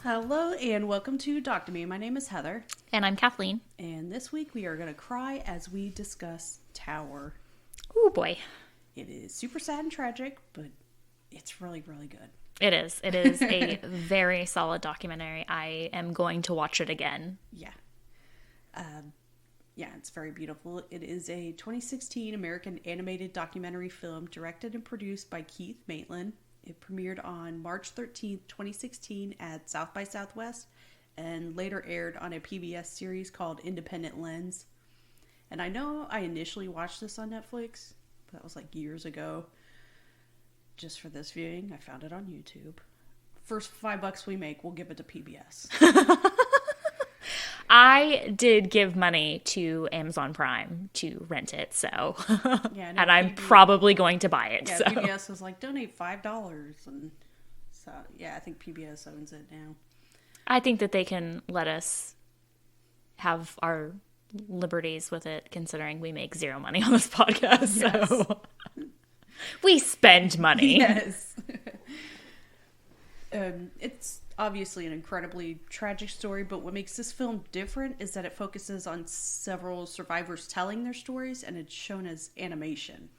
Hello and welcome to Talk to Me. My name is Heather. And I'm Kathleen. And this week we are going to cry as we discuss Tower. Oh boy. It is super sad and tragic, but it's really, really good. It is. It is a very solid documentary. I am going to watch it again. Yeah. Yeah, it's very beautiful. It is a 2016 American animated documentary film directed and produced by Keith Maitland. It premiered on March 13th, 2016 at South by Southwest and later aired on a PBS series called Independent Lens. And I know I initially watched this on Netflix, but that was like years ago. Just for this viewing, I found it on YouTube. First $5 we make, we'll give it to PBS. I did give money to Amazon Prime to rent it, so Yeah, and I'm probably going to buy it. Yeah, so. PBS was like, donate $5, and so yeah, I think PBS owns it now. I think that they can let us have our liberties with it, considering we make zero money on this podcast. Yes. So we spend money. Yes. It's obviously an incredibly tragic story, but what makes this film different is that it focuses on several survivors telling their stories, and it's shown as animation.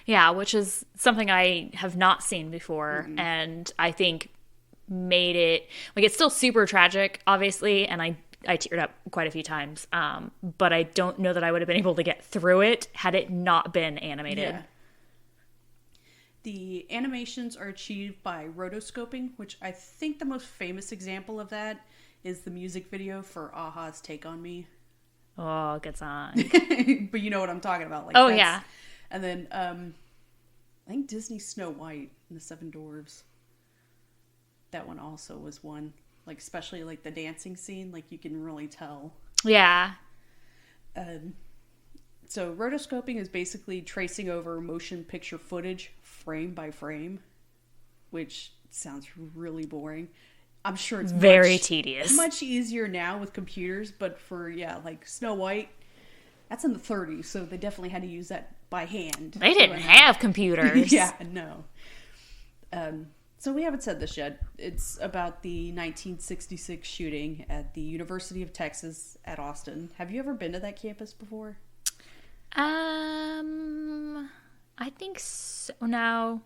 Yeah, which is something I have not seen before, and I think made it, like, it's still super tragic, obviously, and I teared up quite a few times, but I don't know that I would have been able to get through it had it not been animated. Yeah. The animations are achieved by rotoscoping, which I think the most famous example of that is the music video for a-ha's Take On Me. Oh, good song. But you know what I'm talking about. Like, Oh, yeah. And then I think Disney's Snow White and the Seven Dwarfs. That one also was one. Like, especially like the dancing scene, like you can really tell. Yeah. So rotoscoping is basically tracing over motion picture footage frame by frame, which sounds really boring. I'm sure it's very tedious. Much easier now with computers, but for, like Snow White, that's in the 30s, so they definitely had to use that by hand. They didn't have computers. Yeah, no. So we haven't said this yet. It's about the 1966 shooting at the University of Texas at Austin. Have you ever been to that campus before? I think so. No.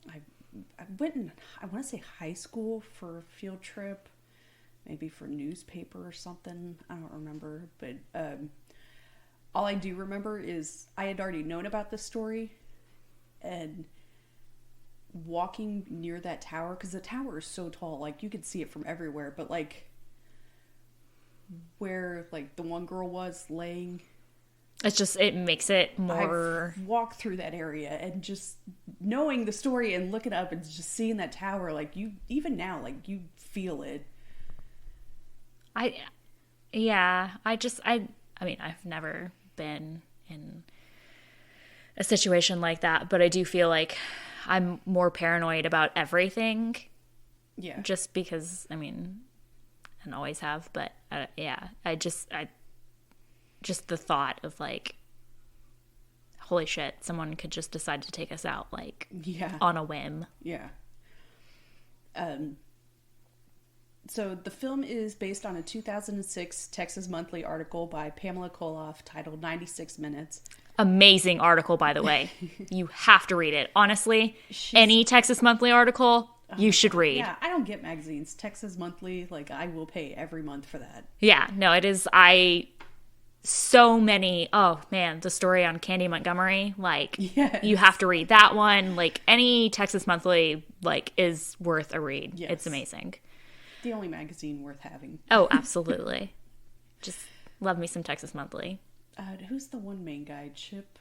I went in, I want to say high school for a field trip, maybe for newspaper or something. I don't remember, but all I do remember is I had already known about this story, and walking near that tower, because the tower is so tall, like you could see it from everywhere, but like where like the one girl was laying, It's just, it makes it more... I've walked through that area, and just knowing the story and looking up and just seeing that tower, like you, even now, like you feel it. I mean, I've never been in a situation like that, but I do feel like I'm more paranoid about everything. Yeah. Just because, I mean, and always have, but just the thought of like, holy shit, someone could just decide to take us out, like, on a whim. Yeah. So the film is based on a 2006 Texas Monthly article by Pamela Koloff titled 96 Minutes. Amazing article, by the way. You have to read it. Honestly, any Texas Monthly article, you should read. Yeah, I don't get magazines. Texas Monthly, like, I will pay every month for that. Yeah, no, it is. So many, oh man, the story on Candy Montgomery, like, yes. You have to read that one. Like, any Texas Monthly, like, is worth a read. Yes. It's amazing. The only magazine worth having. Oh, absolutely. Just love me some Texas Monthly. Who's the one main guy? Chip?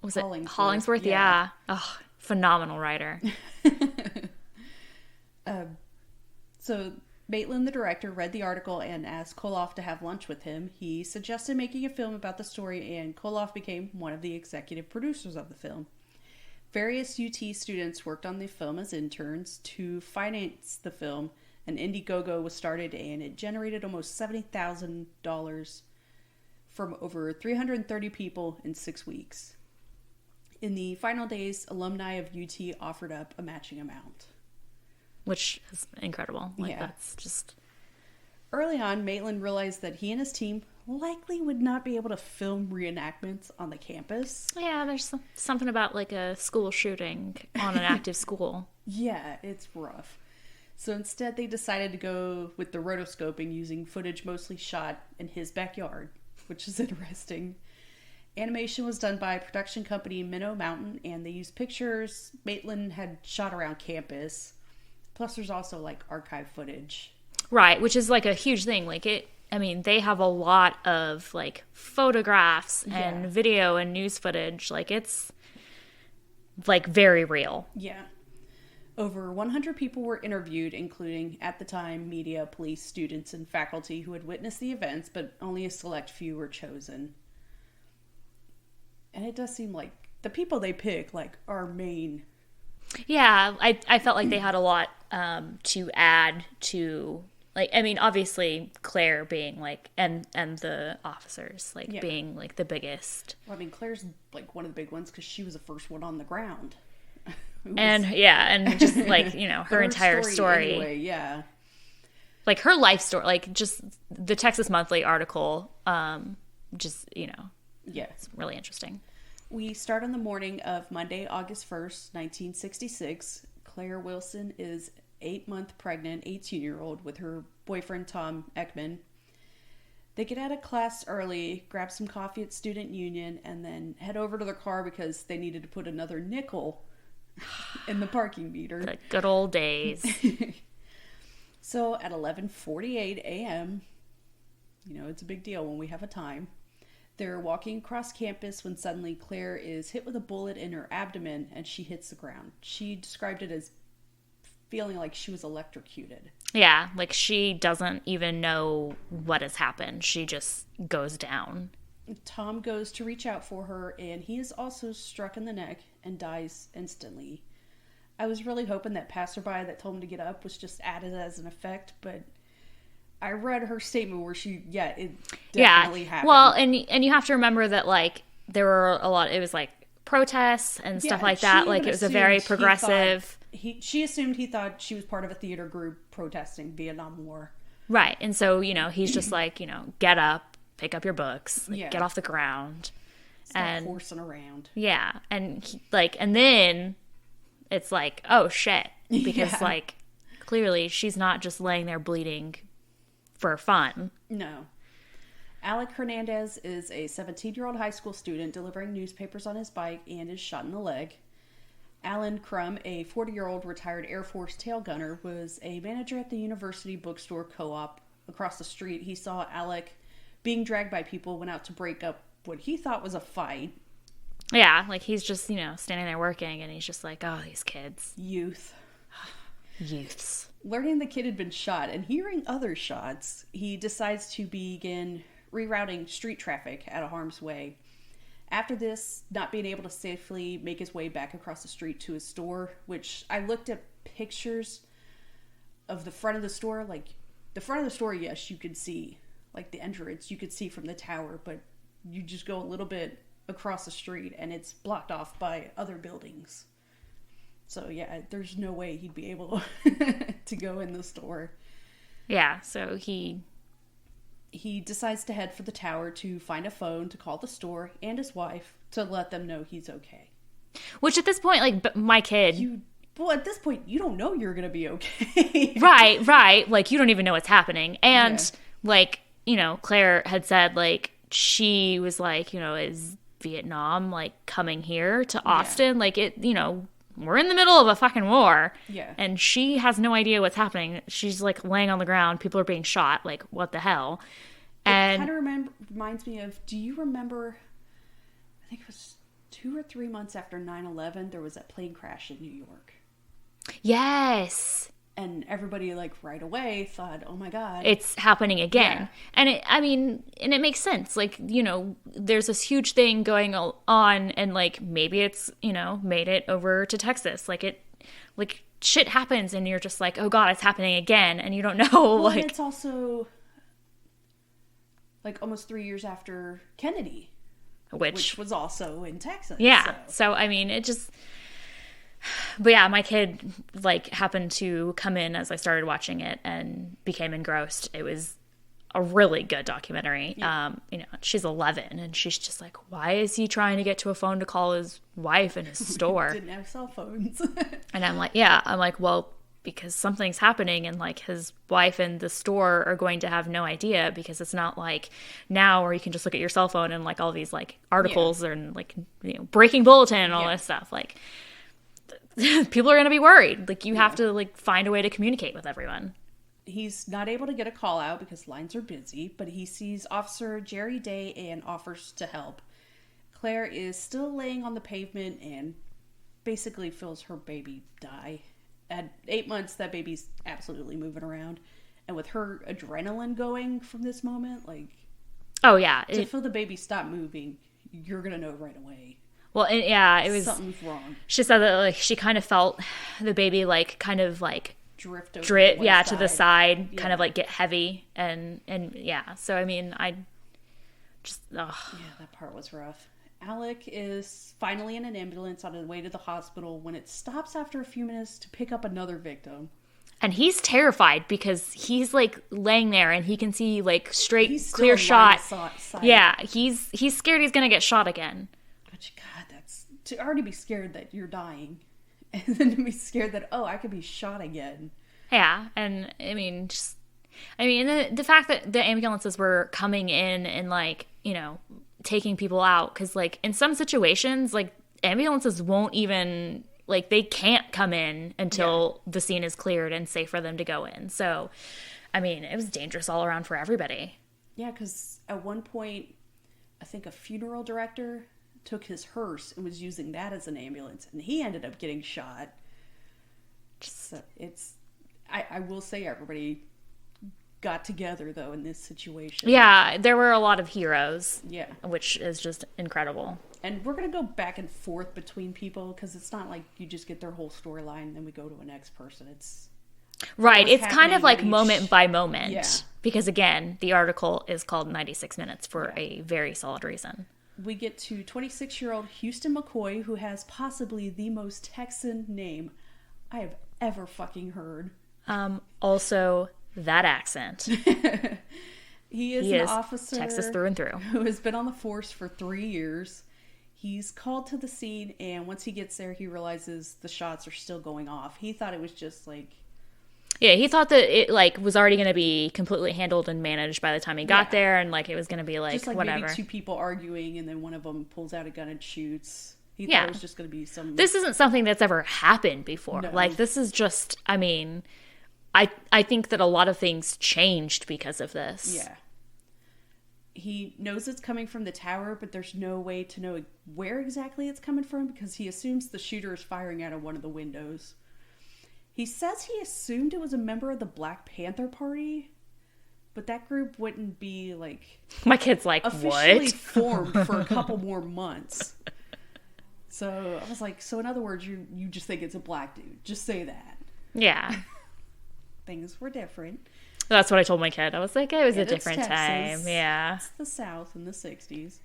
Was it Hollingsworth? Yeah. Oh, phenomenal writer. So Maitland, the director, read the article and asked Koloff to have lunch with him. He suggested making a film about the story, and Koloff became one of the executive producers of the film. Various UT students worked on the film as interns. To finance the film, an Indiegogo was started, and it generated almost $70,000 from over 330 people in 6 weeks. In the final days, alumni of UT offered up a matching amount. which is incredible. Like, Yeah. that's just... Early on, Maitland realized that he and his team likely would not be able to film reenactments on the campus. Yeah, there's something about, like, a school shooting on an active school. Yeah, it's rough. So instead, they decided to go with the rotoscoping, using footage mostly shot in his backyard, which is interesting. Animation was done by production company Minnow Mountain, and they used pictures Maitland had shot around campus. Plus, there's also, like, archive footage. Right, which is, like, a huge thing. Like, they have a lot of, like, photographs and video and news footage. Like, it's, like, very real. Yeah. Over 100 people were interviewed, including, at the time, media, police, students, and faculty who had witnessed the events, but only a select few were chosen. And it does seem like the people they pick, like, are main. Yeah, I felt like they had a lot to add to... Like, I mean, obviously, Claire being, like, and the officers, like, being, like, the biggest. Well, I mean, Claire's, like, one of the big ones because she was the first one on the ground. And just, like, you know, her entire story. Anyway, yeah. Like, her life story, like, just the Texas Monthly article, just, you know. Yeah. It's really interesting. We start on the morning of Monday, August 1st, 1966. Claire Wilson is 8-month pregnant 18-year-old with her boyfriend Tom Ekman. They get out of class early, grab some coffee at Student Union, and then head over to their car because they needed to put another nickel in the parking meter. The good old days. So at 11:48 a.m., you know, it's a big deal when we have a time. They're walking across campus when suddenly Claire is hit with a bullet in her abdomen and she hits the ground. She described it as feeling like she was electrocuted. Yeah, like she doesn't even know what has happened. She just goes down. Tom goes to reach out for her, and he is also struck in the neck and dies instantly. I was really hoping that passerby that told him to get up was just added as an effect, but I read her statement where it definitely happened. Well, and you have to remember that, like, there were a lot, it was like protests and stuff like that. Like, it was a very progressive... She assumed he thought she was part of a theater group protesting Vietnam War. Right. And so, you know, he's just like, you know, get up, pick up your books, like, get off the ground. Stop horsing around. Yeah. And and then it's like, oh shit. Because like, clearly she's not just laying there bleeding for fun. No. Alec Hernandez is a 17-year-old high school student delivering newspapers on his bike and is shot in the leg. Alan Crum, a 40-year-old retired Air Force tail gunner, was a manager at the University Bookstore Co-op across the street. He saw Alec being dragged by people, went out to break up what he thought was a fight. Yeah, like he's just, you know, standing there working, and he's just like, oh, these kids. Youths. Learning the kid had been shot and hearing other shots, he decides to begin rerouting street traffic out of harm's way. After this, not being able to safely make his way back across the street to his store, which I looked at pictures of the front of the store. Like, the front of the store, yes, you could see, like, the entrance, you could see from the tower, but you just go a little bit across the street and it's blocked off by other buildings. So, yeah, there's no way he'd be able to go in the store. Yeah, so he decides to head for the tower to find a phone to call the store and his wife to let them know he's okay. Which at this point, like, my kid... Well, at this point, you don't know you're going to be okay. Right. Like, you don't even know what's happening. And, like, you know, Claire had said, like, she was like, you know, is Vietnam, like, coming here to Austin? Like, it, you know... We're in the middle of a fucking war. Yeah. And she has no idea what's happening. She's like laying on the ground. People are being shot. Like, what the hell? And it kind of reminds me of, do you remember, I think it was 2 or 3 months after 9/11, there was that plane crash in New York. Yes. And everybody, like, right away thought, oh my God. It's happening again. Yeah. And it makes sense. Like, you know, there's this huge thing going on and, like, maybe it's, you know, made it over to Texas. Like, shit happens and you're just like, oh God, it's happening again. And you don't know, well, like. And it's also, like, almost 3 years after Kennedy. Which was also in Texas. Yeah. So I mean, it just... But yeah, my kid like happened to come in as I started watching it and became engrossed. It was a really good documentary. Yeah. She's 11 and she's just like, why is he trying to get to a phone to call his wife in his store? Didn't have cell phones. And I'm like, well, because something's happening and like his wife and the store are going to have no idea, because it's not like now where you can just look at your cell phone and like all these like articles and like, breaking bulletin and all this stuff. Like people are going to be worried. Like you have to like find a way to communicate with everyone. He's not able to get a call out because lines are busy, but he sees Officer Jerry Day and offers to help. Claire is still laying on the pavement and basically feels her baby die. At 8 months, that baby's absolutely moving around. And with her adrenaline going from this moment, like... Oh, yeah. To feel the baby stop moving, you're going to know right away. Well, it was... Something's wrong. She said that, like, she kind of felt the baby, like, kind of, like... Drift over to the side, kind of, like, get heavy. And yeah. So, I mean, I just... Ugh. Yeah, that part was rough. Alec is finally in an ambulance on his way to the hospital when it stops after a few minutes to pick up another victim. And he's terrified because he's like laying there and he can see like straight, He's clear still shot. Yeah, he's scared he's gonna get shot again. Which, God, that's to already be scared that you're dying, and then to be scared that I could be shot again. Yeah, and I mean, the fact that the ambulances were coming in and like taking people out, because like in some situations like ambulances won't even like they can't come in until the scene is cleared and safe for them to go in. So I mean it was dangerous all around for everybody. Yeah, because at one point I think a funeral director took his hearse and was using that as an ambulance and he ended up getting shot. So I will say everybody got together though in this situation. Yeah, there were a lot of heroes. Yeah, which is just incredible. And we're gonna go back and forth between people because it's not like you just get their whole storyline and then we go to a next person. It's right. It's kind of like moment by moment. Yeah. Because again, the article is called 96 Minutes for a very solid reason. We get to 26-year-old Houston McCoy, who has possibly the most Texan name I have ever fucking heard. Also, that accent. He is an officer, Texas through and through, who has been on the force for 3 years. He's called to the scene, and once he gets there, he realizes the shots are still going off. He thought it was just like... Yeah, he thought that it like was already going to be completely handled and managed by the time he got there, and like it was going to be like, just like whatever. Maybe two people arguing, and then one of them pulls out a gun and shoots. He thought it was just going to be some... This isn't something that's ever happened before. No. Like, this is just... I mean... I think that a lot of things changed because of this. Yeah. He knows it's coming from the tower, but there's no way to know where exactly it's coming from because he assumes the shooter is firing out of one of the windows. He says he assumed it was a member of the Black Panther Party, but that group wouldn't be, like... My kid's like, officially what? Formed for a couple more months. So I was like, so in other words, you just think it's a black dude. Just say that. Yeah. Things were different. That's what I told my kid. I was like, it was a different Texas. time. Yeah. It's the South in the 60s.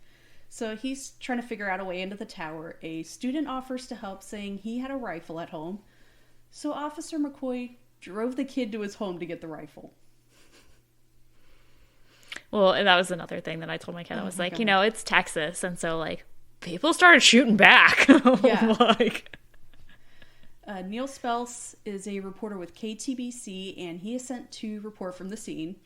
So he's trying to figure out a way into the tower. A student offers to help, saying he had a rifle at home. So Officer McCoy drove the kid to his home to get the rifle. Well, and that was another thing that I told my kid. I was like, it's Texas. And so, like, people started shooting back. Yeah. Like... Neil Spells is a reporter with KTBC, and he is sent to report from the scene.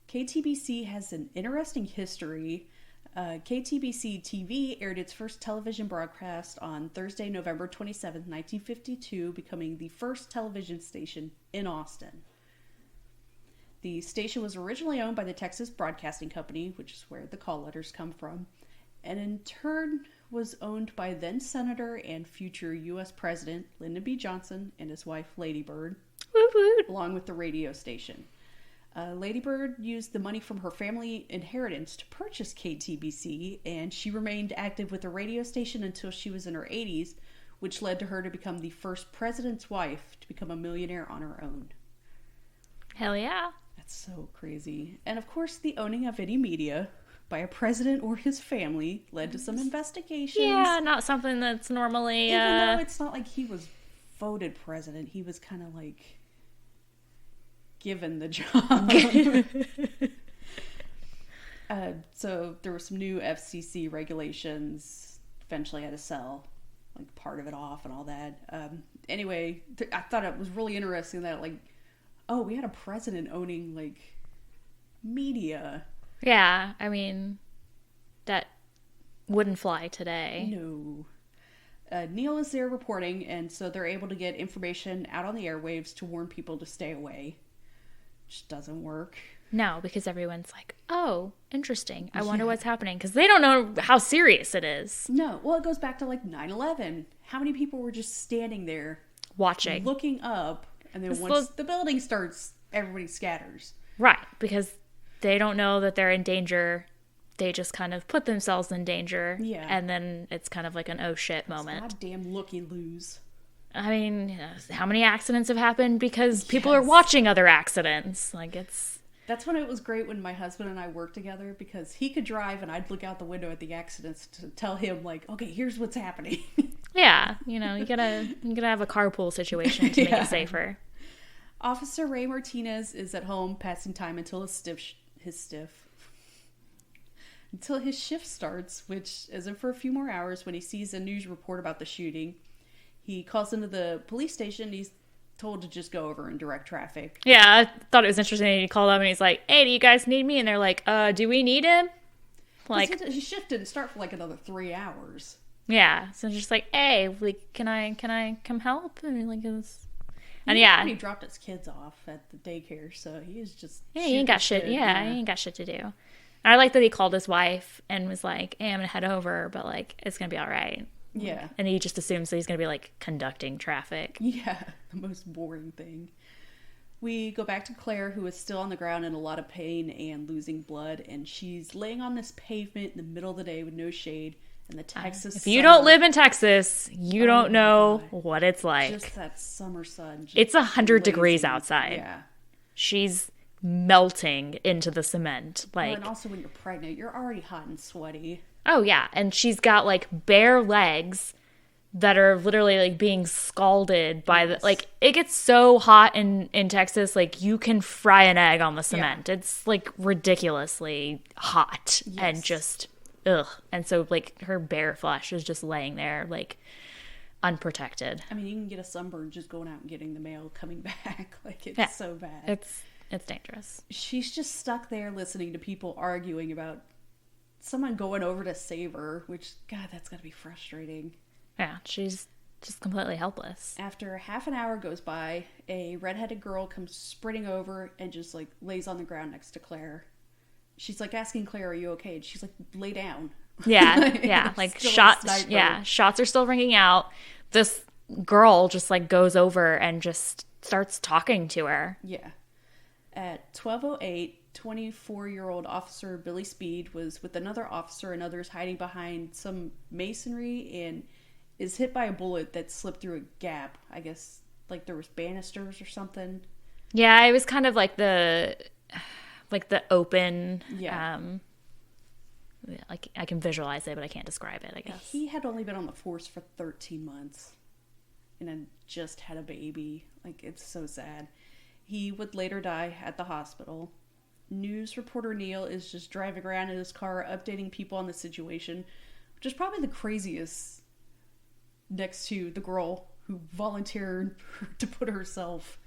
KTBC has an interesting history. KTBC TV aired its first television broadcast on Thursday, November 27, 1952, becoming the first television station in Austin. The station was originally owned by the Texas Broadcasting Company, which is where the call letters come from, and in turn was owned by then Senator and future U.S. President Lyndon B. Johnson and his wife Lady Bird, along with the radio station. Lady Bird used the money from her family inheritance to purchase KTBC, and she remained active with the radio station until she was in her 80s, which led to her to become the first president's wife to become a millionaire on her own. Hell yeah. That's so crazy. And of course, the owning of any media by a president or his family led to some investigations. Yeah, not something that's normally... Even though it's not like he was voted president. He was kind of like given the job. So there were some new FCC regulations. Eventually had to sell like part of it off and all that. Anyway, I thought it was really interesting that like, oh, we had a president owning like media. Yeah, I mean, that wouldn't fly today. No. Neil is there reporting, and so they're able to get information out on the airwaves to warn people to stay away. Which doesn't work. No, because everyone's like, oh, interesting. I wonder what's happening. Because they don't know how serious it is. No. Well, it goes back to like 9/11. How many people were just standing there watching, looking up, and then once the building starts, everybody scatters. Right, because they don't know that they're in danger. They just kind of put themselves in danger. Yeah. And then it's kind of like an oh shit moment. Goddamn looky-loos. I mean, how many accidents have happened because people are watching other accidents? Like, it's... That's when it was great when my husband and I worked together, because he could drive and I'd look out the window at the accidents to tell him, like, okay, here's what's happening. Yeah, you know, you gotta have a carpool situation to make it safer. Officer Ray Martinez is at home passing time until until his shift starts, which isn't for a few more hours. When he sees a news report about the shooting, he calls into the police station. He's told to just go over and direct traffic. Yeah, I thought it was interesting. He called up and he's like, hey, do you guys need me? And they're like, do we need him? Like, his shift didn't start for like another 3 hours. Yeah, so just like, hey, like, can I come help? And like, and he dropped his kids off at the daycare, so he was just he ain't got shit. Yeah, he ain't got shit to do. And I like that he called his wife and was like, hey, I'm gonna head over, but like, it's gonna be all right. Yeah. And he just assumes that he's gonna be like conducting traffic. Yeah, the most boring thing. We go back to Claire, who is still on the ground in a lot of pain and losing blood, and she's laying on this pavement in the middle of the day with no shade. And the Texas if you don't live in Texas, you don't know what it's like. Just that summer sun. It's 100 degrees outside. Yeah. She's melting into the cement. Like, and also when you're pregnant, you're already hot and sweaty. Oh, yeah. And she's got, like, bare legs that are literally, like, being scalded by the... Like, it gets so hot in Texas, like, you can fry an egg on the cement. Yeah. It's, like, ridiculously hot and just... Ugh. And so, like, her bare flesh is just laying there, like, unprotected. I mean, you can get a sunburn just going out and getting the mail coming back. Like, it's so bad. It's dangerous. She's just stuck there listening to people arguing about someone going over to save her, which, God, that's gotta be frustrating. Yeah, she's just completely helpless. After half an hour goes by, a redheaded girl comes sprinting over and just, like, lays on the ground next to Claire. She's like asking Claire, "Are you okay?" And she's like, "Lay down." Yeah, yeah. Like shots. Yeah, shots are still ringing out. This girl just like goes over and just starts talking to her. Yeah. At 12:08, 24-year-old officer Billy Speed was with another officer and others hiding behind some masonry and is hit by a bullet that slipped through a gap. I guess like there was banisters or something. Yeah, it was kind of like the open, like I can visualize it, but I can't describe it, I guess. He had only been on the force for 13 months and then just had a baby. Like, it's so sad. He would later die at the hospital. News reporter Neil is just driving around in his car, updating people on the situation, which is probably the craziest next to the girl who volunteered to put herself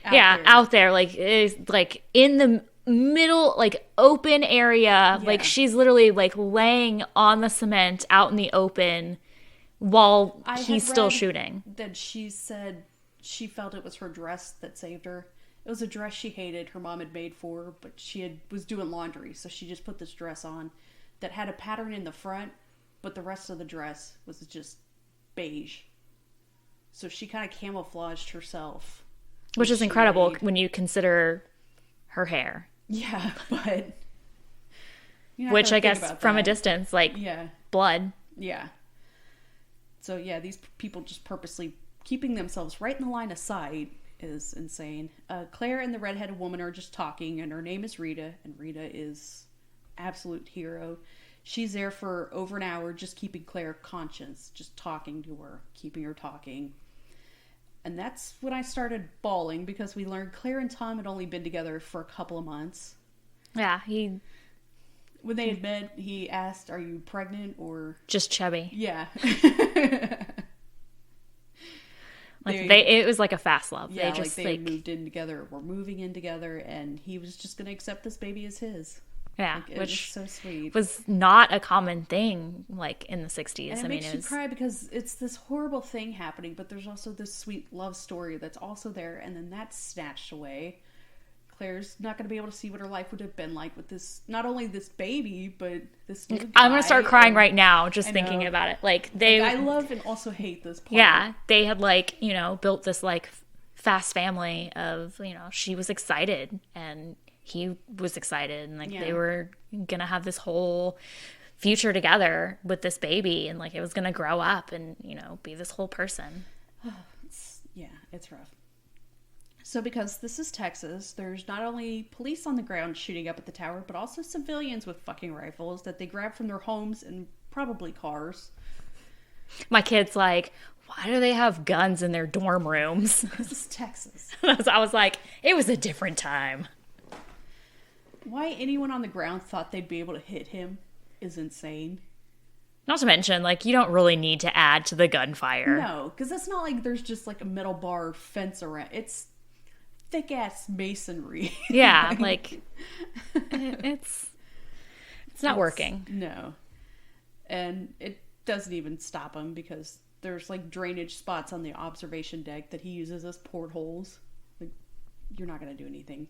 out there. Like, is like in the middle, like open area. Like she's literally like laying on the cement out in the open while he's still shooting. That she said she felt it was her dress that saved her. It was a dress she hated, her mom had made for her, but was doing laundry, so she just put this dress on that had a pattern in the front, but the rest of the dress was just beige. So she kind of camouflaged herself. Which is incredible when you consider her hair. Yeah, but... Which I guess from a distance, like, blood. Yeah. So, yeah, these people just purposely keeping themselves right in the line of sight is insane. Claire and the redheaded woman are just talking, and her name is Rita, and Rita is absolute hero. She's there for over an hour just keeping Claire conscious, just talking to her, keeping her talking. And that's when I started bawling because we learned Claire and Tom had only been together for a couple of months. Yeah, when they had met, he asked, "Are you pregnant or just chubby?" Yeah. It was like a fast love. Yeah, they moved in together, were moving in together, and he was just going to accept this baby as his. Yeah, it was so sweet. Was not a common thing like in the 60s. And it makes you cry because it's this horrible thing happening, but there's also this sweet love story that's also there, and then that's snatched away. Claire's not going to be able to see what her life would have been like with this, not only this baby, but this new guy. I'm going to start crying right now just thinking about it. I love and also hate this part. Yeah, they had built this fast family of, she was excited and he was excited and they were going to have this whole future together with this baby and it was going to grow up and, be this whole person. It's rough. So because this is Texas, there's not only police on the ground shooting up at the tower, but also civilians with fucking rifles that they grab from their homes and probably cars. My kid's like, why do they have guns in their dorm rooms? This is Texas. I was like, it was a different time. Why anyone on the ground thought they'd be able to hit him is insane. Not to mention, you don't really need to add to the gunfire. No, because it's not like there's just a metal bar fence around. It's thick-ass masonry. Yeah, it's not working. No. And it doesn't even stop him because there's drainage spots on the observation deck that he uses as portholes. You're not going to do anything.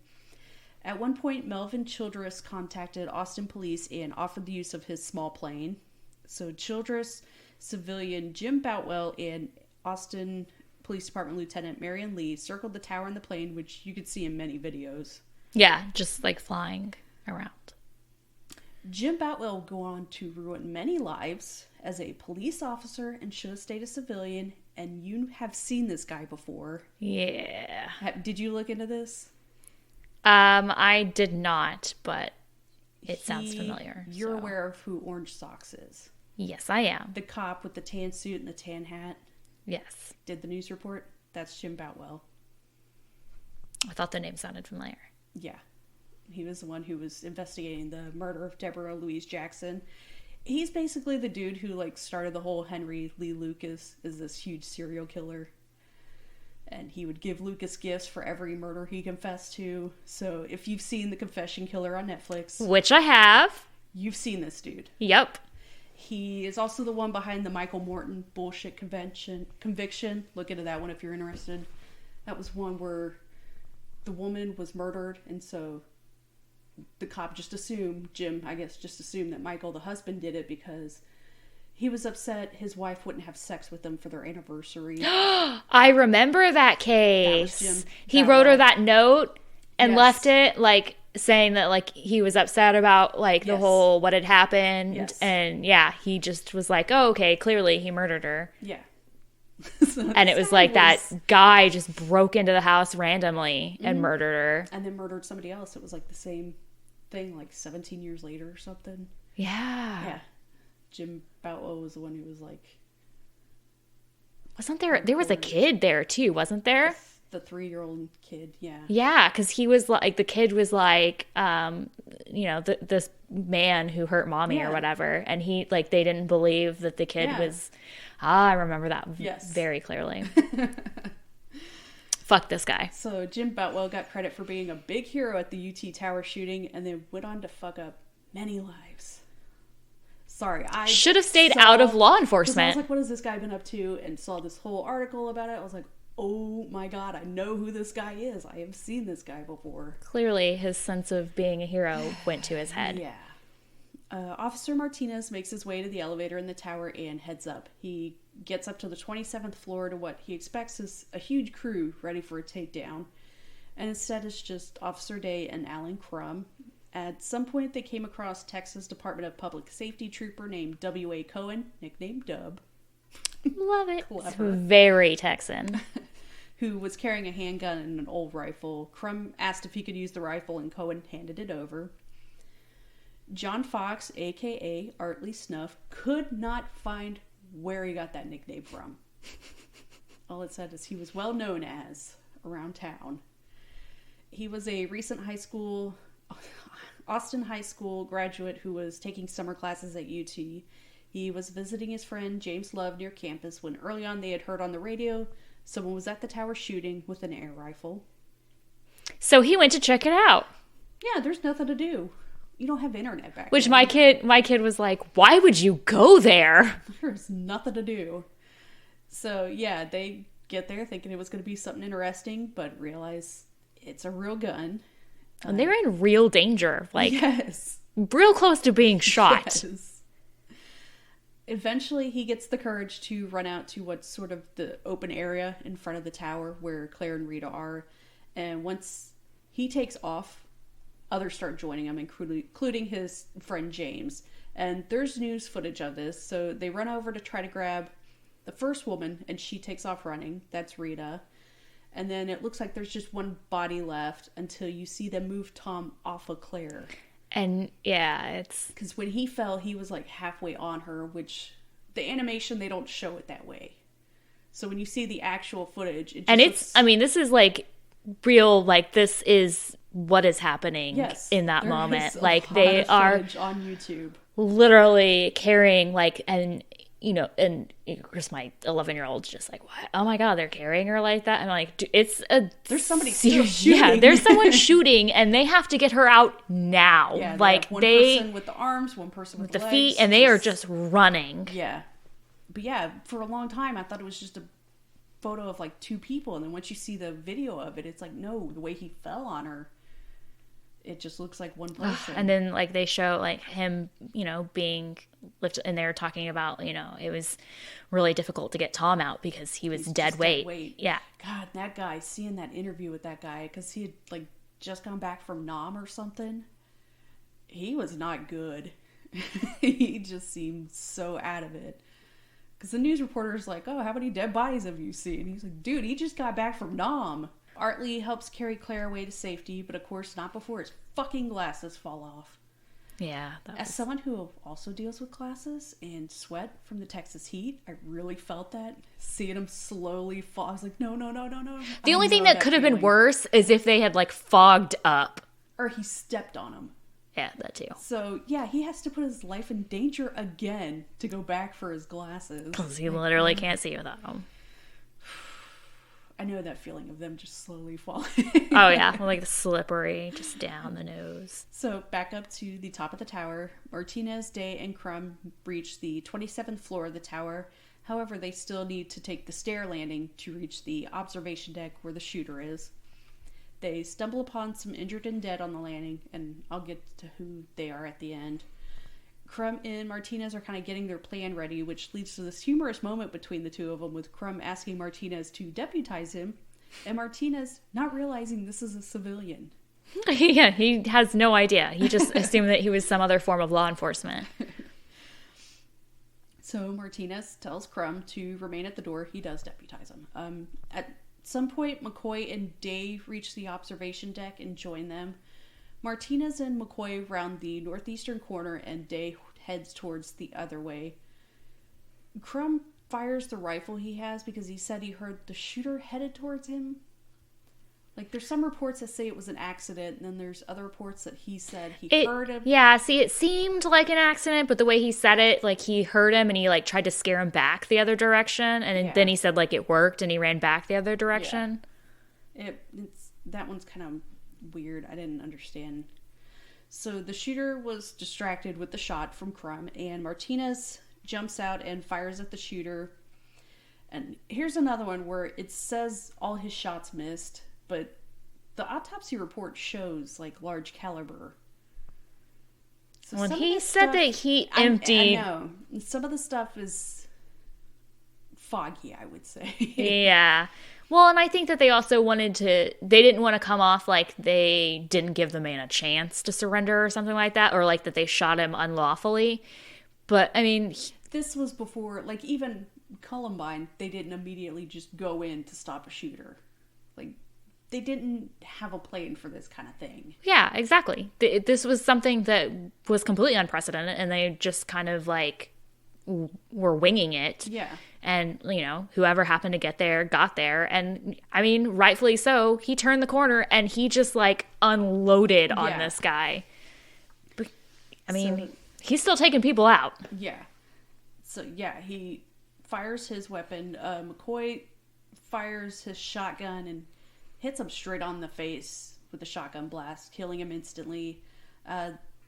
At one point, Melvin Childress contacted Austin police and offered the use of his small plane. So Childress, civilian Jim Boutwell, and Austin Police Department Lieutenant Marion Lee circled the tower in the plane, which you could see in many videos. Yeah, just flying around. Jim Boutwell would go on to ruin many lives as a police officer and should have stayed a civilian, and you have seen this guy before. Yeah. Did you look into this? I did not, but it sounds familiar. You're aware of who Orange Socks is? Yes, I am. The cop with the tan suit and the tan hat? Yes. Did the news report? That's Jim Boutwell. I thought the name sounded familiar. Yeah. He was the one who was investigating the murder of Deborah Louise Jackson. He's basically the dude who started the whole Henry Lee Lucas is this huge serial killer. And he would give Lucas gifts for every murder he confessed to. So if you've seen The Confession Killer on Netflix, which I have, you've seen this dude. Yep. He is also the one behind the Michael Morton bullshit conviction. Look into that one if you're interested. That was one where the woman was murdered, and so the cop just assumed, Jim, I guess, just assumed that Michael, the husband, did it because he was upset his wife wouldn't have sex with them for their anniversary. I remember that case. That was Jim. He wrote her that note and left it saying that he was upset about the whole what had happened, and he just was oh, okay, clearly he murdered her. Yeah. So and it was that guy just broke into the house randomly and murdered her, and then murdered somebody else. It was the same thing 17 years later or something. Yeah. Jim Boutwell was the one who was wasn't there was a kid there too, wasn't there? The 3-year-old kid, yeah. Yeah, because he was the kid was this man who hurt mommy or whatever. And he, they didn't believe that the kid was, I remember that very clearly. Fuck this guy. So Jim Boutwell got credit for being a big hero at the UT Tower shooting and then went on to fuck up many lives. Sorry, I should have stayed out of law enforcement. I was what has this guy been up to? And saw this whole article about it. I was oh my god, I know who this guy is. I have seen this guy before. Clearly, his sense of being a hero went to his head. Yeah. Officer Martinez makes his way to the elevator in the tower and heads up. He gets up to the 27th floor to what he expects is a huge crew ready for a takedown. And instead it's just Officer Day and Alan Crum. At some point they came across Texas Department of Public Safety trooper named W.A. Cohen, nicknamed Dub. Love it. Clever. Very Texan. Who was carrying a handgun and an old rifle. Crum asked if he could use the rifle, and Cohen handed it over. John Fox, a.k.a. Artley Snuff, could not find where he got that nickname from. All it said is he was well known as around town. He was a recent Austin High School graduate who was taking summer classes at UT. He was visiting his friend James Love near campus when early on they had heard on the radio someone was at the tower shooting with an air rifle. So he went to check it out. Yeah, there's nothing to do. You don't have internet back Which then. my kid was like, why would you go there? There's nothing to do. So yeah, they get there thinking it was going to be something interesting, but realize it's a real gun. And they're in real danger. Like, yes. real close to being shot. Yes. Eventually, he gets the courage to run out to what's sort of the open area in front of the tower where Claire and Rita are. And once he takes off, others start joining him, including his friend James. And there's news footage of this, so they run over to try to grab the first woman, and she takes off running. That's Rita. And then it looks like there's just one body left until you see them move Tom off of Claire. And yeah, it's... Because when he fell, he was like halfway on her, which the animation, they don't show it that way. So when you see the actual footage... this is like real, like this is what is happening in that moment. Like they are on YouTube. Literally carrying like, and of course my 11-year-old's just like, what? Oh my God, they're carrying her like that. And I'm like, there's somebody still shooting. Yeah, there's someone shooting and they have to get her out now. Yeah, like one person with the arms, one person with the legs, feet, and they are just running. Yeah. But yeah, for a long time I thought it was just a photo of like two people, and then once you see the video of it, it's like, no, the way he fell on her, it just looks like one person. And then like they show like him, being lifted, and they're talking about, it was really difficult to get Tom out because he's dead weight. Yeah. God, that guy, seeing that interview with that guy, because he had like just gone back from Nam or something, he was not good. He just seemed so out of it. Because the news reporter's like, oh, how many dead bodies have you seen? He's like, dude, he just got back from Nam. Artley helps carry Claire away to safety, but of course not before his fucking glasses fall off. Yeah. As someone who also deals with glasses and sweat from the Texas heat, I really felt that. Seeing him slowly fall, I was like, no. The only thing that could have been worse is if they had like fogged up. Or he stepped on him. Yeah, that too. So, yeah, he has to put his life in danger again to go back for his glasses. Because he literally can't see without them. I know that feeling of them just slowly falling. Oh, yeah. Like slippery, just down the nose. So, back up to the top of the tower. Martinez, Day, and Crum reach the 27th floor of the tower. However, they still need to take the stair landing to reach the observation deck where the shooter is. They stumble upon some injured and dead on the landing, and I'll get to who they are at the end. Crum and Martinez are kind of getting their plan ready, which leads to this humorous moment between the two of them, with Crum asking Martinez to deputize him, and Martinez not realizing this is a civilian. Yeah, he has no idea. He just assumed that he was some other form of law enforcement. So Martinez tells Crum to remain at the door. He does deputize him. At some point, McCoy and Dave reach the observation deck and join them. Martinez and McCoy round the northeastern corner, and Day heads towards the other way. Crum fires the rifle he has because he said he heard the shooter headed towards him. Like, there's some reports that say it was an accident, and then there's other reports that he said he heard him. Yeah, see, it seemed like an accident, but the way he said it, like, he heard him, and he, like, tried to scare him back the other direction, and then he said, like, it worked, and he ran back the other direction. Yeah. That one's kind of weird. I didn't understand. So the shooter was distracted with the shot from Crum, and Martinez jumps out and fires at the shooter. And here's another one where it says all his shots missed, but the autopsy report shows like large caliber. So when he said that he emptied, I know some of the stuff is foggy, I would say. Yeah. Well, and I think that they also they didn't want to come off like they didn't give the man a chance to surrender or something like that, or like that they shot him unlawfully. But, I mean... This was before, like, even Columbine, they didn't immediately just go in to stop a shooter. Like, they didn't have a plan for this kind of thing. Yeah, exactly. This was something that was completely unprecedented, and they just kind of, like, were winging it. Yeah. And, whoever happened to get there got there. And, I mean, rightfully so, he turned the corner and he just, like, unloaded on this guy. I mean, he's still taking people out. Yeah. So, yeah, he fires his weapon. McCoy fires his shotgun and hits him straight on the face with a shotgun blast, killing him instantly.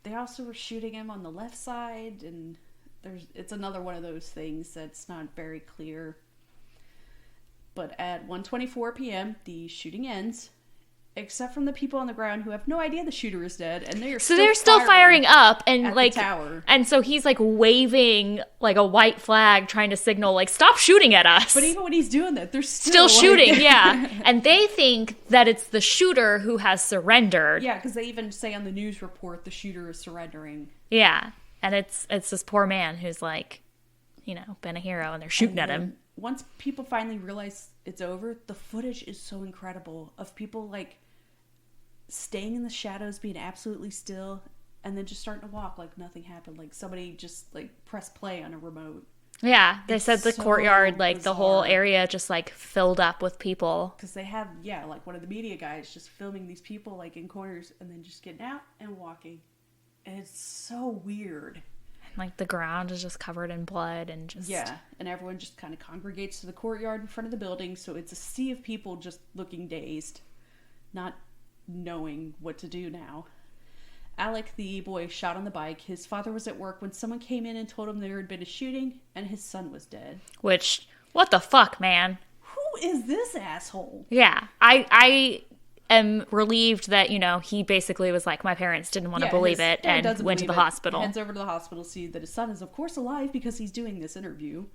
They also were shooting him on the left side, and it's another one of those things that's not very clear. But at 1:24 p.m., the shooting ends, except from the people on the ground who have no idea the shooter is dead, and they're still firing up, and like, the tower. And so he's like waving like a white flag, trying to signal like, stop shooting at us. But even when he's doing that, they're still shooting. Yeah, and they think that it's the shooter who has surrendered. Yeah, because they even say on the news report the shooter is surrendering. Yeah. And it's this poor man who's like, been a hero, and they're shooting at him. Once people finally realize it's over, the footage is so incredible of people like staying in the shadows, being absolutely still, and then just starting to walk like nothing happened. Like somebody just like pressed play on a remote. Yeah, they said the courtyard, like bizarre. The whole area just like filled up with people. Because they have, like one of the media guys just filming these people like in corners and then just getting out and walking. And it's so weird. Like the ground is just covered in blood and just... Yeah, and everyone just kind of congregates to the courtyard in front of the building, so it's a sea of people just looking dazed, not knowing what to do now. Alec, the boy, shot on the bike. His father was at work when someone came in and told him there had been a shooting, and his son was dead. Which, what the fuck, man? Who is this asshole? Yeah, I am relieved that, he basically was like, my parents didn't want to believe it and went to the hospital. Heads over to the hospital, see that his son is, of course, alive because he's doing this interview.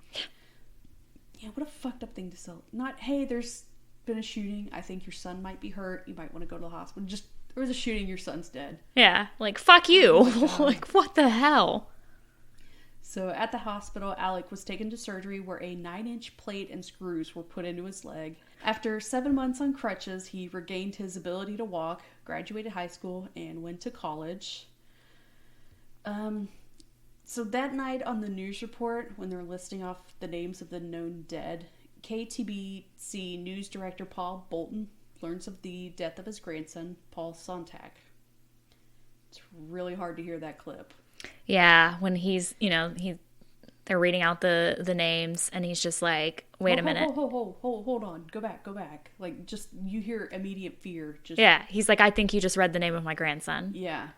Yeah, what a fucked up thing to sell. Not, hey, there's been a shooting. I think your son might be hurt. You might want to go to the hospital. Just, there was a shooting. Your son's dead. Yeah, like, fuck you. Oh like, what the hell? So at the hospital, Alec was taken to surgery where a 9-inch plate and screws were put into his leg. After 7 months on crutches, he regained his ability to walk, graduated high school, and went to college. So that night on the news report, when they're listing off the names of the known dead, KTBC news director Paul Bolton learns of the death of his grandson, Paul Sontag. It's really hard to hear that clip. Yeah, when he's, they're reading out the names, and he's just like, wait a minute. Hold on. Go back. Like, just, you hear immediate fear. Yeah, he's like, I think you just read the name of my grandson. Yeah.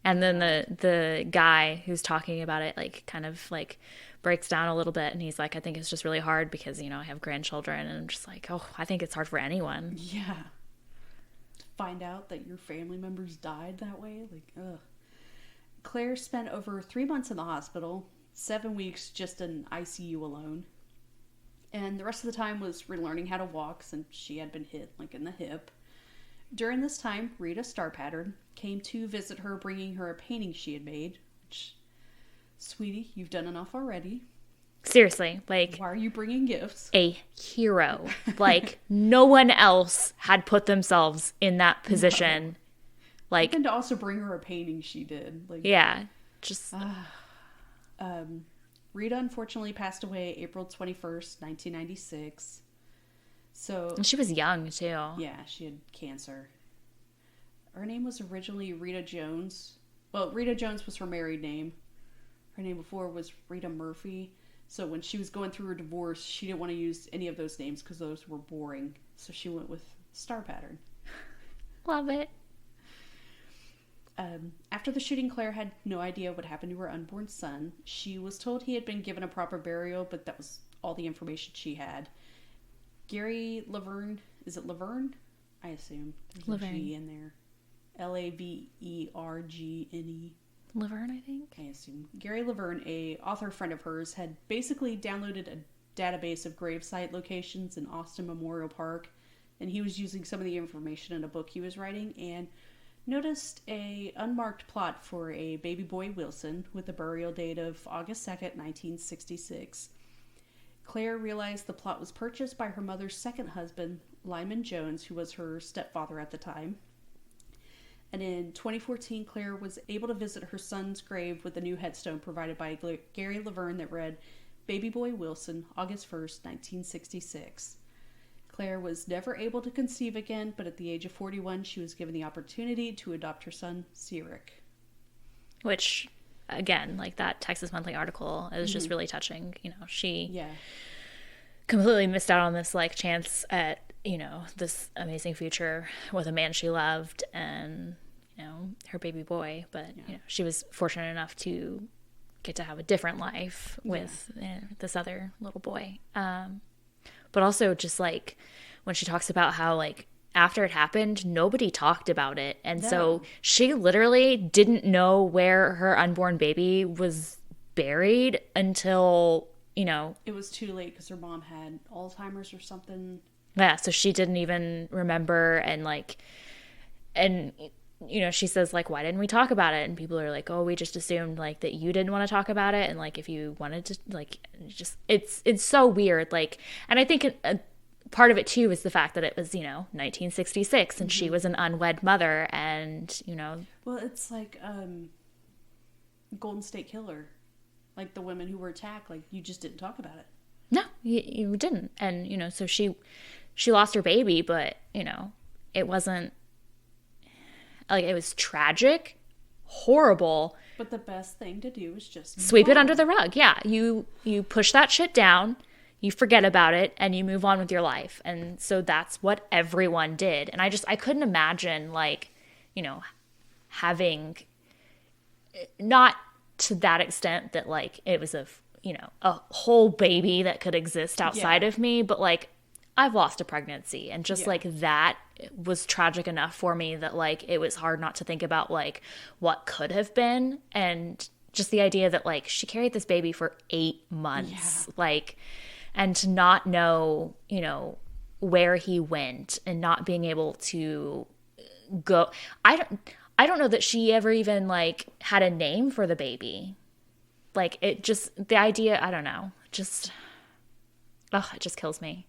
And then the guy who's talking about it, like, kind of, like, breaks down a little bit, and he's like, I think it's just really hard because, I have grandchildren, and I'm just like, oh, I think it's hard for anyone. Yeah. To find out that your family members died that way, like, ugh. Claire spent over 3 months in the hospital, 7 weeks just in ICU alone. And the rest of the time was relearning how to walk since she had been hit, like, in the hip. During this time, Rita Starpattern came to visit her, bringing her a painting she had made. Which, sweetie, you've done enough already. Seriously, like... Why are you bringing gifts? A hero. Like, no one else had put themselves in that position. No. Like, and to also bring her a painting she did. Like, yeah, just... Rita unfortunately passed away April 21st, 1996. So... And she was young, too. Yeah, she had cancer. Her name was originally Rita Jones. Well, Rita Jones was her married name. Her name before was Rita Murphy. So when she was going through her divorce, she didn't want to use any of those names because those were boring. So she went with Starpattern. Love it. After the shooting, Claire had no idea what happened to her unborn son. She was told he had been given a proper burial, but that was all the information she had. Gary Laverne, is it Laverne? I assume. There's Laverne. a G in there. Lavergne. Laverne, I think. I assume. Gary Laverne, a author friend of hers, had basically downloaded a database of gravesite locations in Austin Memorial Park, and he was using some of the information in a book he was writing, and noticed a unmarked plot for a baby boy Wilson with a burial date of August 2nd, 1966. Claire realized the plot was purchased by her mother's second husband, Lyman Jones, who was her stepfather at the time. And in 2014, Claire was able to visit her son's grave with a new headstone provided by Gary Laverne that read, baby boy Wilson, August 1st, 1966. Claire was never able to conceive again, but at the age of 41, she was given the opportunity to adopt her son, Cyric. Which, again, like that Texas Monthly article is just really touching. You know, she completely missed out on this like chance at, you know, this amazing future with a man she loved and, you know, her baby boy. But, you know, she was fortunate enough to get to have a different life with this other little boy. But also just like when she talks about how like after it happened, nobody talked about it. And so she literally didn't know where her unborn baby was buried until, you know. It was too late because her mom had Alzheimer's or something. Yeah, so she didn't even remember. And you know, she says like, why didn't we talk about it? And people are like, oh, we just assumed like that you didn't want to talk about it. And like, if you wanted to, like, just, it's so weird. Like, and I think part of it too is the fact that it was, you know, 1966 and she was an unwed mother and, you know. Well, it's like Golden State Killer, like the women who were attacked, like you just didn't talk about it. No, you didn't. And, you know, so she lost her baby, but, you know, it wasn't, like, it was tragic, horrible. But the best thing to do is just sweep it under the rug. Yeah, you push that shit down, you forget about it, and you move on with your life. And so that's what everyone did. And I couldn't imagine, like, you know, having, not to that extent that, like, it was a whole baby that could exist outside of me, but, like, I've lost a pregnancy, and just like that was tragic enough for me that like it was hard not to think about like what could have been, and just the idea that like she carried this baby for 8 months, like, and to not know, you know, where he went and not being able to go. I don't know that she ever even like had a name for the baby. Like it just, the idea, I don't know, just, it just kills me.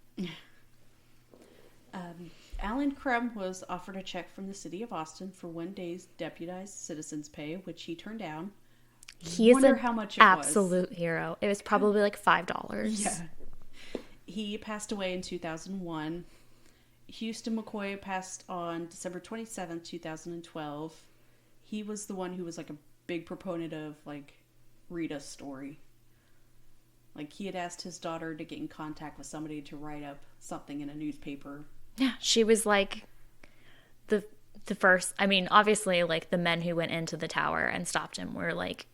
Alan Crum was offered a check from the city of Austin for 1 day's deputized citizens' pay, which he turned down. He is an absolute hero. It was probably like $5. Yeah. He passed away in 2001. Houston McCoy passed on December 27th, 2012. He was the one who was like a big proponent of like Rita's story. Like he had asked his daughter to get in contact with somebody to write up something in a newspaper. Yeah, she was like the first. I mean, obviously, like the men who went into the tower and stopped him were like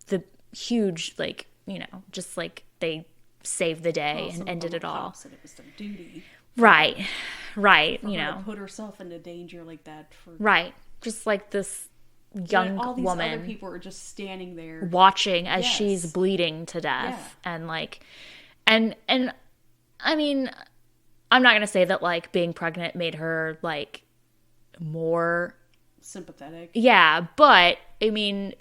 the huge, like, you know, just like they saved the day and ended it all. Said it was their duty. Right. For you her know, to put herself into danger like that. Right. Just like this young all these woman. Other people are just standing there watching as she's bleeding to death. And like, and I mean, I'm not going to say that like being pregnant made her like more sympathetic. Yeah. But I mean,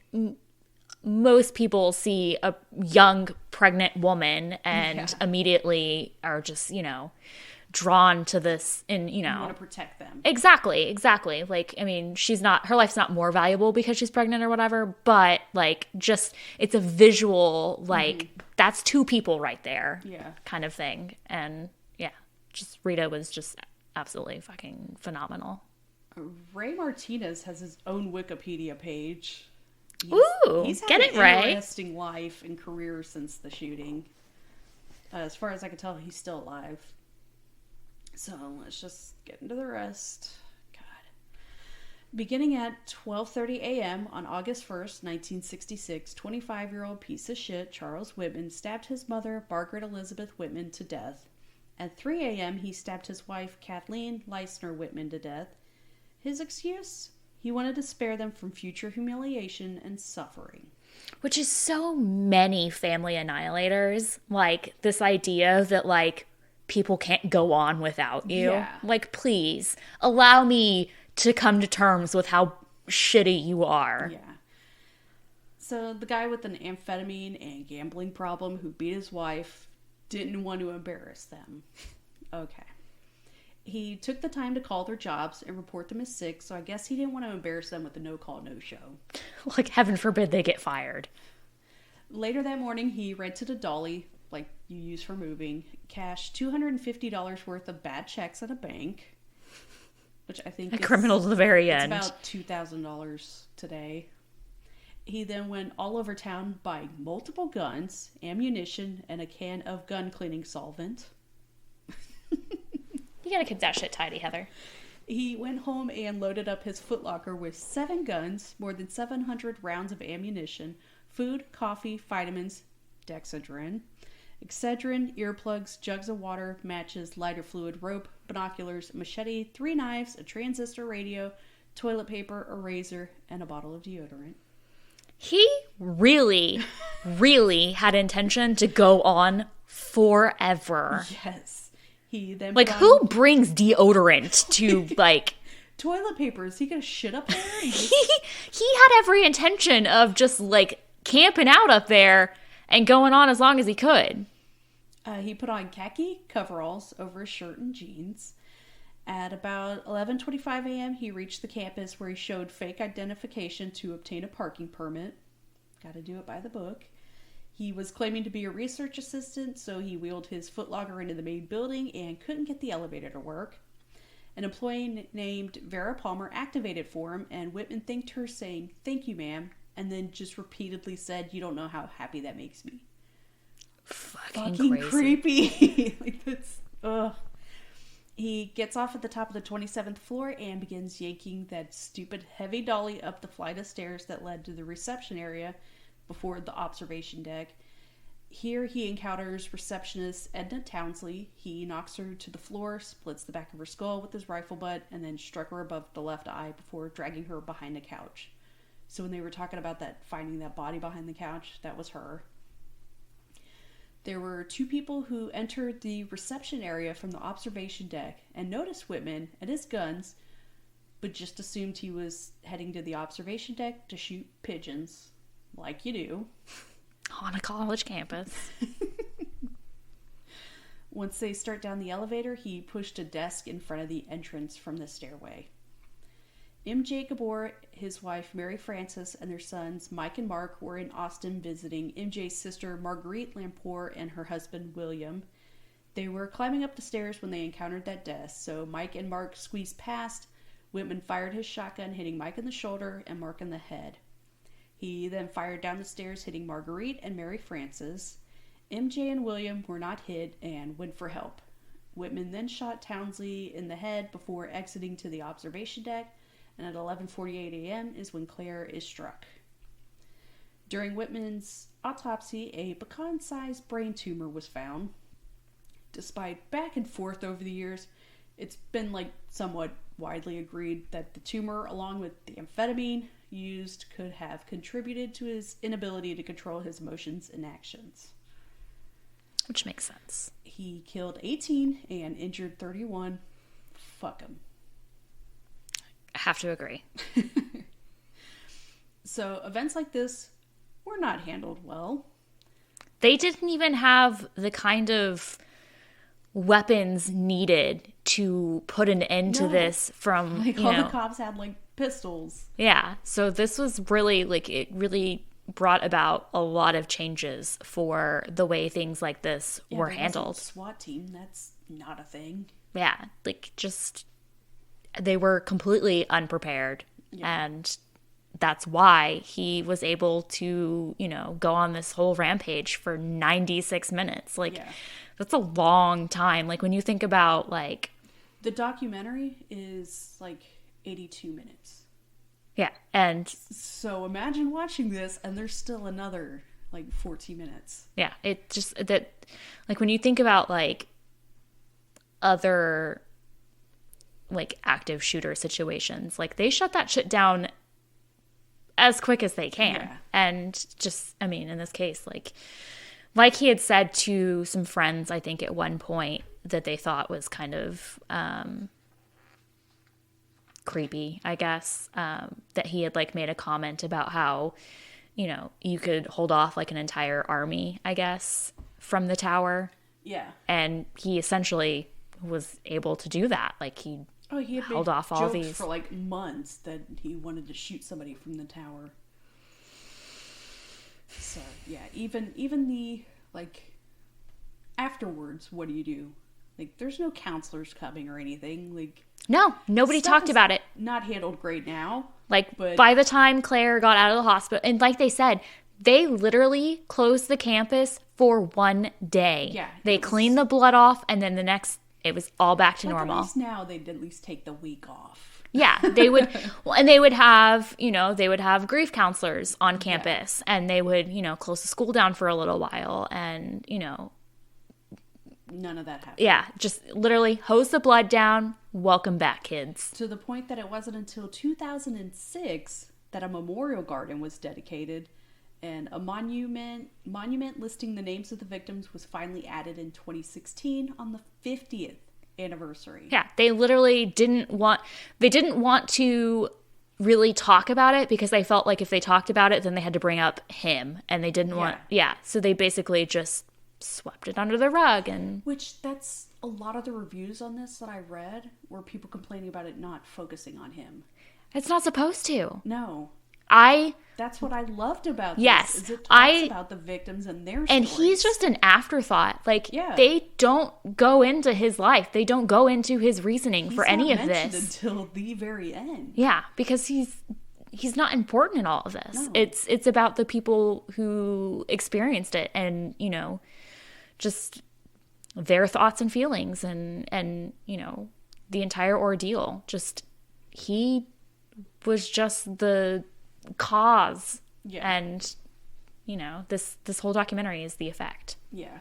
most people see a young pregnant woman and immediately are just, you know, drawn to this, and you know, you want to protect them. Exactly. Like, I mean, her life's not more valuable because she's pregnant or whatever, but like, just it's a visual, like that's two people right there, kind of thing. And just Rita was just absolutely fucking phenomenal. Ray Martinez has his own Wikipedia page. He's had an interesting life and career since the shooting. As far as I can tell, he's still alive. So let's just get into the rest. God. Beginning at 12:30 a.m. on August 1st, 1966, 25-year-old piece of shit Charles Whitman stabbed his mother, Margaret Elizabeth Whitman, to death. At 3 a.m., he stabbed his wife, Kathleen Leisner Whitman, to death. His excuse? He wanted to spare them from future humiliation and suffering. Which is so many family annihilators. Like, this idea that, like, people can't go on without you. Yeah. Like, please, allow me to come to terms with how shitty you are. Yeah. So, the guy with an amphetamine and gambling problem who beat his wife didn't want to embarrass them. Okay. He took the time to call their jobs and report them as sick, so I guess he didn't want to embarrass them with a no-call, no-show. Like, heaven forbid they get fired. Later that morning, he rented a dolly, like you use for moving, cashed $250 worth of bad checks at a bank, which I think a criminal to the very end. It's about $2,000 today. He then went all over town buying multiple guns, ammunition, and a can of gun cleaning solvent. You gotta keep that shit tidy, Heather. He went home and loaded up his footlocker with 7 guns, more than 700 rounds of ammunition, food, coffee, vitamins, Dexedrine, Excedrin, earplugs, jugs of water, matches, lighter fluid, rope, binoculars, machete, 3 knives, a transistor radio, toilet paper, a razor, and a bottle of deodorant. He really, really had intention to go on forever. Yes. He then like, who brings deodorant to, like... toilet paper? Is he gonna shit up there? He had every intention of just, like, camping out up there and going on as long as he could. He put on khaki coveralls over his shirt and jeans. At about 11:25 a.m., he reached the campus where he showed fake identification to obtain a parking permit. Got to do it by the book. He was claiming to be a research assistant, so he wheeled his footlocker into the main building and couldn't get the elevator to work. An employee named Vera Palmer activated for him, and Whitman thanked her, saying, "Thank you, ma'am," and then just repeatedly said, "You don't know how happy that makes me." Fucking creepy. Like, that's, ugh. He gets off at the top of the 27th floor and begins yanking that stupid heavy dolly up the flight of stairs that led to the reception area before the observation deck. Here he encounters receptionist Edna Townsley. He knocks her to the floor, splits the back of her skull with his rifle butt, and then struck her above the left eye before dragging her behind the couch. So when they were talking about that, finding that body behind the couch, that was her. There were 2 people who entered the reception area from the observation deck and noticed Whitman and his guns, but just assumed he was heading to the observation deck to shoot pigeons, like you do. On a college campus. Once they start down the elevator, he pushed a desk in front of the entrance from the stairway. M.J. Gabor, his wife Mary Frances, and their sons Mike and Mark were in Austin visiting M.J.'s sister Marguerite Lampour and her husband William. They were climbing up the stairs when they encountered that desk, so Mike and Mark squeezed past. Whitman fired his shotgun, hitting Mike in the shoulder and Mark in the head. He then fired down the stairs, hitting Marguerite and Mary Frances. M.J. and William were not hit and went for help. Whitman then shot Townsley in the head before exiting to the observation deck, and at 11:48 a.m. is when Claire is struck. During Whitman's autopsy, a pecan-sized brain tumor was found. Despite back and forth over the years, it's been somewhat widely agreed that the tumor, along with the amphetamine used, could have contributed to his inability to control his emotions and actions. Which makes sense. He killed 18 and injured 31. Fuck him. I have to agree. So events like this were not handled well. They didn't even have the kind of weapons needed to put an end to this from, all the cops had pistols. Yeah. So this was really it really brought about a lot of changes for the way things like this were handled. SWAT team, that's not a thing. Yeah. They were completely unprepared. Yeah. And that's why he was able to, go on this whole rampage for 96 minutes. That's a long time. When you think about, the documentary is, 82 minutes. Yeah, and... So imagine watching this, and there's still another, 14 minutes. Yeah, it just... that when you think about, other... active shooter situations, they shut that shit down as quick as they can. Yeah. And just, in this case, like he had said to some friends, I think at one point, that they thought was kind of creepy, I guess, that he had made a comment about how, you could hold off an entire army, I guess, from the tower. Yeah. And he essentially was able to do that. He had held off all these for months that he wanted to shoot somebody from the tower. So yeah, even the like afterwards, what do you do? Like, there's no counselors coming or anything. Like, No, nobody stuff talked is about it. Not handled great now. Like, but by the time Claire got out of the hospital, and like they said, they literally closed the campus for one day. Yeah, They cleaned the blood off, and then the next, it was all back to normal. At least now they'd at least take the week off. Yeah, they would, well, and they would have, they would have grief counselors on campus, and they would, close the school down for a little while, and, None of that happened. Yeah, just literally hose the blood down. Welcome back, kids. To the point that it wasn't until 2006 that a memorial garden was dedicated, and a monument listing the names of the victims was finally added in 2016 on the 50th anniversary. Yeah, they literally didn't want to really talk about it because they felt like if they talked about it, then they had to bring up him, and they didn't want. Yeah, so they basically just swept it under the rug. And which, that's a lot of the reviews on this that I read were people complaining about it not focusing on him. It's not supposed to. No. I That's what I loved about this. Yes, is it talks about the victims and their and stories. he's just an afterthought. Like, Yeah. they don't go into his life. They don't go into his reasoning for any of this until the very end. Yeah, because he's not important in all of this. No. It's about the people who experienced it, and just their thoughts and feelings, and the entire ordeal. Just, he was just the cause. Yeah. And this whole documentary is the effect. Yeah.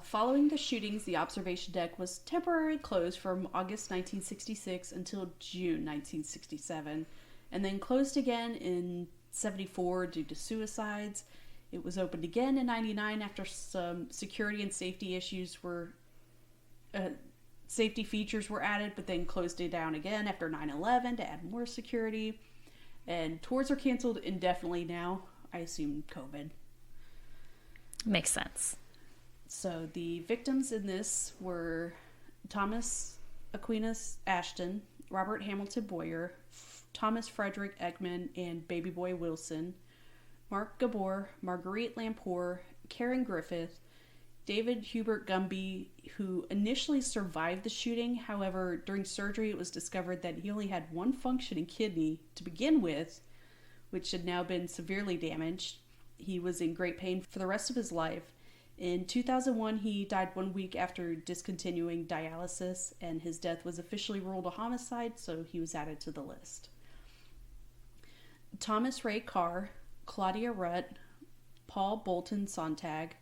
Following the shootings, the observation deck was temporarily closed from August 1966 until June 1967, and then closed again in 74 due to suicides. It was opened again in 99 after some security and safety issues were... safety features were added, but then closed it down again after 9/11 to add more security. And tours are canceled indefinitely now. I assume COVID. Makes sense. So the victims in this were Thomas Aquinas Ashton, Robert Hamilton Boyer, Thomas Frederick Ekman, and Baby Boy Wilson, Mark Gabor, Marguerite Lampour, Karen Griffith, David Hubert Gumby, who initially survived the shooting. However, during surgery, it was discovered that he only had one functioning kidney to begin with, which had now been severely damaged. He was in great pain for the rest of his life. In 2001, he died 1 week after discontinuing dialysis, and his death was officially ruled a homicide, so he was added to the list. Thomas Ray Carr, Claudia Rutt, Paul Bolton Sontag,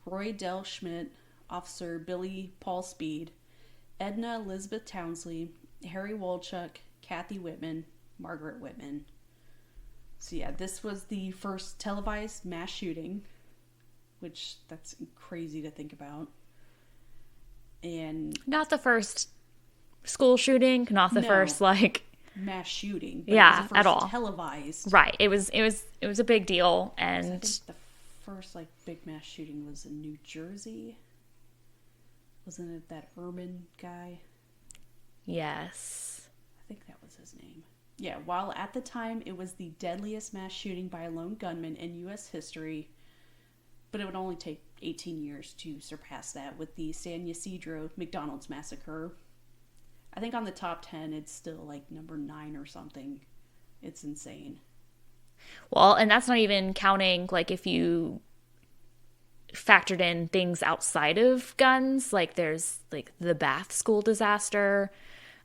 Roy Dell Schmidt, Officer Billy Paul Speed, Edna Elizabeth Townsley, Harry Wolchuk, Kathy Whitman, Margaret Whitman. So yeah, this was the first televised mass shooting, which that's crazy to think about. And Not the first school shooting, not the first mass shooting. But Yeah, it was the first at all. Televised. Right. It was a big deal, and I think the first big mass shooting was in New Jersey. Wasn't it that Ehrman guy? yes. I think that was his name. Yeah, while at the time it was the deadliest mass shooting by a lone gunman in U.S. history, but it would only take 18 years to surpass that with the San Ysidro McDonald's massacre. I think on the top 10 it's still number 9 or something. It's insane. Well, and that's not even counting if you factored in things outside of guns, there's the Bath school disaster,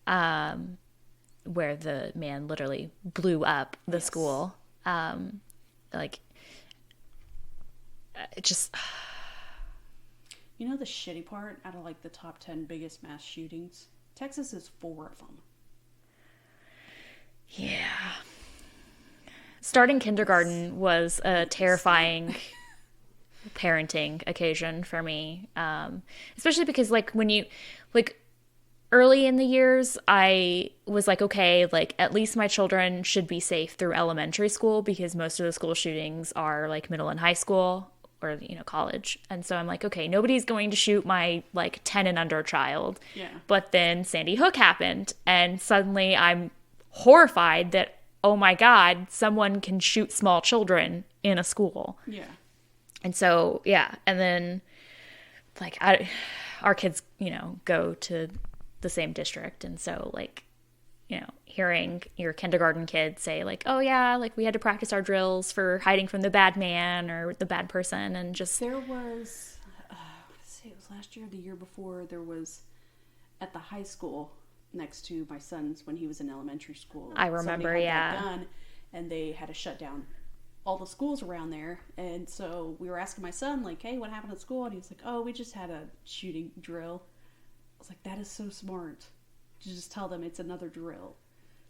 where the man literally blew up the school. It just... You know the shitty part out of the top 10 biggest mass shootings? Texas is 4 of them. Yeah. Starting kindergarten was a terrifying parenting occasion for me. Especially because when you early in the years, I was okay, at least my children should be safe through elementary school, because most of the school shootings are middle and high school, or college. And so I'm okay, nobody's going to shoot my 10 and under child. Yeah. But then Sandy Hook happened, and suddenly I'm horrified that oh my God, someone can shoot small children in a school. Yeah. And so, yeah. And then, like, our kids, go to the same district. And so, like, hearing your kindergarten kids say, like, oh, yeah, like, we had to practice our drills for hiding from the bad man or the bad person. And just. There was, let's see, it was last year or the year before, there was at the high school next to my son's when he was in elementary school. I remember, yeah. That gun, and they had to shut down all the schools around there. And so we were asking my son, like, hey, what happened at school? And he was like, oh, we just had a shooting drill. I was like, that is so smart to just tell them it's another drill.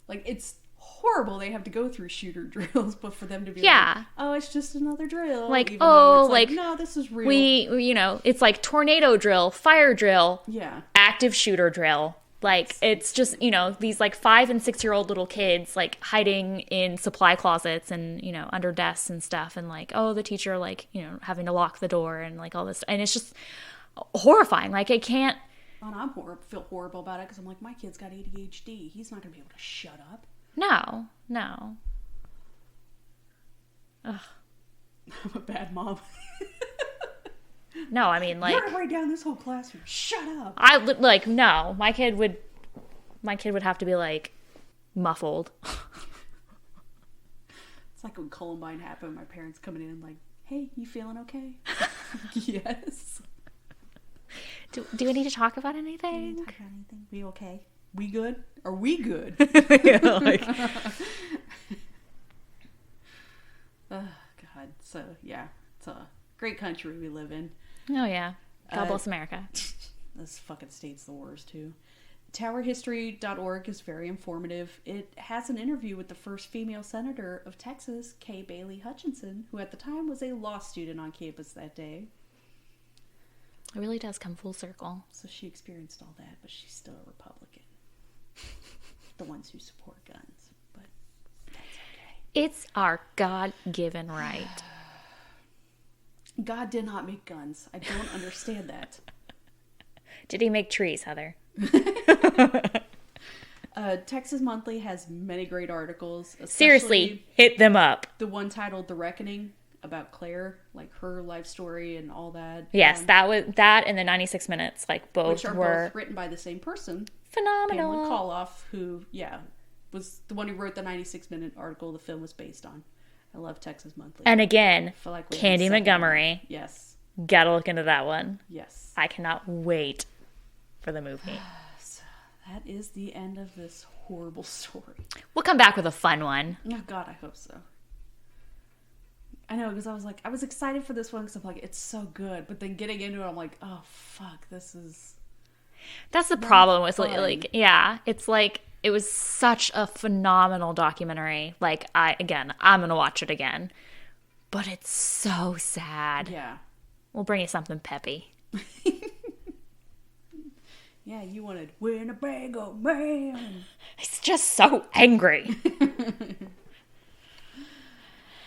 Like, it's horrible they have to go through shooter drills, but for them to be like, oh, it's just another drill. Like, even though it's like, no, this is real. It's like tornado drill, fire drill, yeah, active shooter drill. Like, it's just, these, like, 5 and 6-year-old little kids, like, hiding in supply closets and, under desks and stuff. And, like, oh, the teacher, like, having to lock the door and, like, all this. And it's just horrifying. Like, I can't. And I feel horrible about it because I'm like, my kid's got ADHD. He's not going to be able to shut up. No. Ugh. I'm a bad mom. No, I mean, like, you're gonna write down this whole classroom. Shut up. No, my kid would have to be, like, muffled. It's like when Columbine happened, my parents coming in like, hey, you feeling okay? Yes. Do we need to talk about anything? Do we need to talk about anything? We okay? We good? Are we good? Yeah, like. Oh, God. So, yeah, it's a great country we live in. Oh, yeah. God bless America. This fucking state's the worst, too. TowerHistory.org is very informative. It has an interview with the first female senator of Texas, Kay Bailey Hutchinson, who at the time was a law student on campus that day. It really does come full circle. So she experienced all that, but she's still a Republican. The ones who support guns, but that's okay. It's our God-given right. God did not make guns. I don't understand that. Did he make trees, Heather? Texas Monthly has many great articles. Seriously, hit them up. The one titled "The Reckoning" about Claire, like her life story and all that. Yes, that and the 96 Minutes, like both which were both written by the same person, phenomenal. Pamela Coloff, who was the one who wrote the 96-minute article the film was based on. I love Texas Monthly. And again, like Candy Montgomery. One. Yes. Gotta look into that one. Yes. I cannot wait for the movie. So that is the end of this horrible story. We'll come back with a fun one. Oh, God, I hope so. I know, because I was excited for this one because I'm like, it's so good. But then getting into it, I'm like, oh, fuck, this is... That's the problem with, like, yeah, it's like, it was such a phenomenal documentary. Like, I'm going to watch it again. But it's so sad. Yeah. We'll bring you something peppy. Yeah, you wanted Winnebago Man. He's just so angry.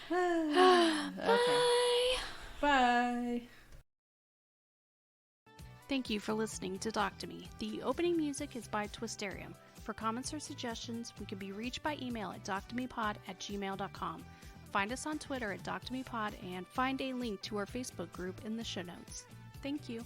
Okay. Bye. Thank you for listening to Doc to Me. The opening music is by Twisterium. For comments or suggestions, we can be reached by email at doctomepod@gmail.com. Find us on Twitter at doctomepod and find a link to our Facebook group in the show notes. Thank you.